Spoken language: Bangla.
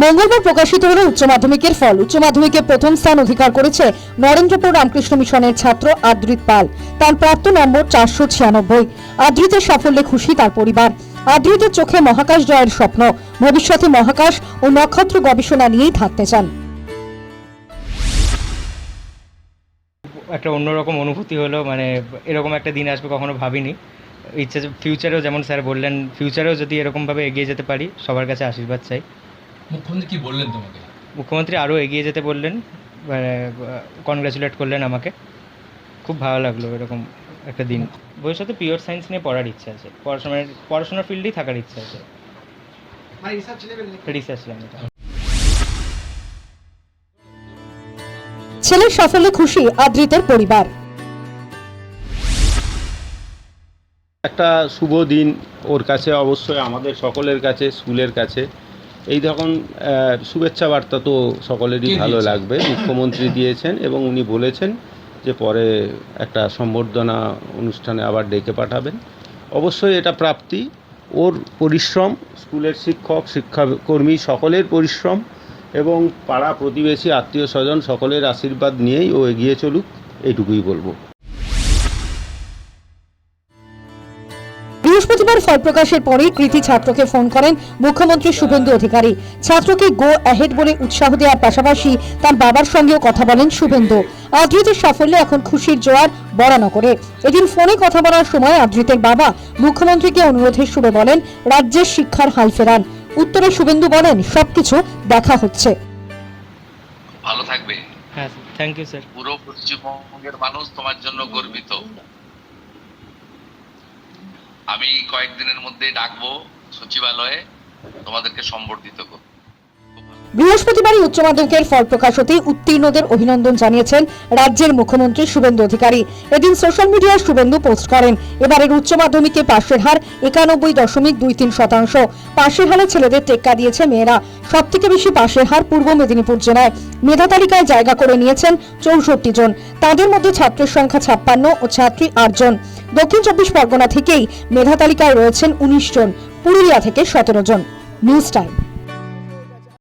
মঙ্গলবার প্রকাশিত হল উচ্চ মাধ্যমিকের ফল। উচ্চ মাধ্যমিকে প্রথম স্থান অধিকার করেছে নরেন্দ্রপুর রামকৃষ্ণ মিশনের ছাত্র আদ্রিত পাল। তার প্রাপ্ত নম্বর 496। আদ্রিতের সাফল্যে খুশি তার পরিবার। আদ্রিতের চোখে মহাকাশ জয়ের স্বপ্ন। ভবিষ্যতে মহাকাশ ও নক্ষত্র গবেষণা নিয়েই থাকতে চান। একটা অন্যরকম অনুভূতি হলো, মানে এরকম একটা দিন আসবে কখনো ভাবিনি। ইচ্ছে যে ফিউচারেও, যেমন স্যার বললেন, ফিউচারেও যদি এরকমভাবে এগিয়ে যেতে পারি, সবার কাছে আশীর্বাদ চাই। মুখ্যমন্ত্রী কি বললেন তোমাকে? মুখ্যমন্ত্রী আরও এগিয়ে যেতে বললেন, মানে কনগ্রাচুলেট করলেন আমাকে। খুব ভালো লাগলো এরকম একটা দিন। ভবিষ্যতে পিওর সায়েন্স নিয়ে পড়ার ইচ্ছা আছে, পড়াশোনার ফিল্ডেই থাকার ইচ্ছা আছে, রিসার্চ লাইনে। ছেলের সাফল্যে খুশি আদ্রিতের পরিবার। একটা শুভ দিন ওর কাছে, অবশ্যই আমাদের সকলের কাছে, স্কুলের কাছে। এই তখন শুভেচ্ছা বার্তা তো সকলেরই ভালো লাগবে। মুখ্যমন্ত্রী দিয়েছেন এবং উনি বলেছেন যে পরে একটা সম্বর্ধনা অনুষ্ঠানে আবার ডেকে পাঠাবেন। অবশ্যই এটা প্রাপ্তি, ওর পরিশ্রম, স্কুলের শিক্ষক শিক্ষাকর্মী সকলের পরিশ্রম এবং পাড়া প্রতিবেশী আত্মীয় স্বজন সকলের আশীর্বাদ নিয়েই ও এগিয়ে চলুক, এইটুকুই বলবো। বৃহস্পতিবার ফল প্রকাশের পরেই কৃতি ছাত্রকে ফোন করেন মুখ্যমন্ত্রী শুভেন্দু অধিকারী। ছাত্রকে গো অ্যাহেড বলে উৎসাহ দেওয়ার পাশাপাশি তার বাবার সঙ্গেও কথা বলেন শুভেন্দু। আদ্রিতের সাফল্যে এখন খুশির জোয়ার বরানগরে। এদিন ফোনে কথা বলার সময় আদ্রিতের বাবা মুখ্যমন্ত্রীকে অনুরোধের সুরে বলেন রাজ্যের শিক্ষার হাল ফেরান। উত্তরে শুভেন্দু বলেন সবকিছু দেখা হচ্ছে। ভালো থাকবে। হ্যাঁ, থ্যাংক ইউ স্যার। পুরো পশ্চিমবঙ্গের মানুষ তোমার জন্য গর্বিত। আমি কয়েকদিনের মধ্যে ডাকবো সচিবালয়ে, তোমাদেরকে সম্বর্ধিত করব। বৃহস্পতিবারই উচ্চ মাধ্যমিকের ফল প্রকাশ হতেই উত্তীর্ণদের অভিনন্দন জানিয়েছেন রাজ্যের মুখ্যমন্ত্রী শুভেন্দু অধিকারী। এদিন সোশ্যাল মিডিয়ায় শুভেন্দু পোস্ট করেন এবারের উচ্চ মাধ্যমিকে পাশের হার 91.23%। পাশের হারে ছেলেদের টেক্কা দিয়েছে মেয়েরা। সবথেকে বেশি পাশের হার পূর্ব মেদিনীপুর জেলায়। মেধা তালিকায় জায়গা করে নিয়েছেন 64 জন। তাদের মধ্যে ছাত্রের সংখ্যা 56 ও ছাত্রী 8 জন। দক্ষিণ 24 পরগনা থেকেই মেধা তালিকায় রয়েছেন 19 জন, পুরুলিয়া থেকে 17 জন। News time.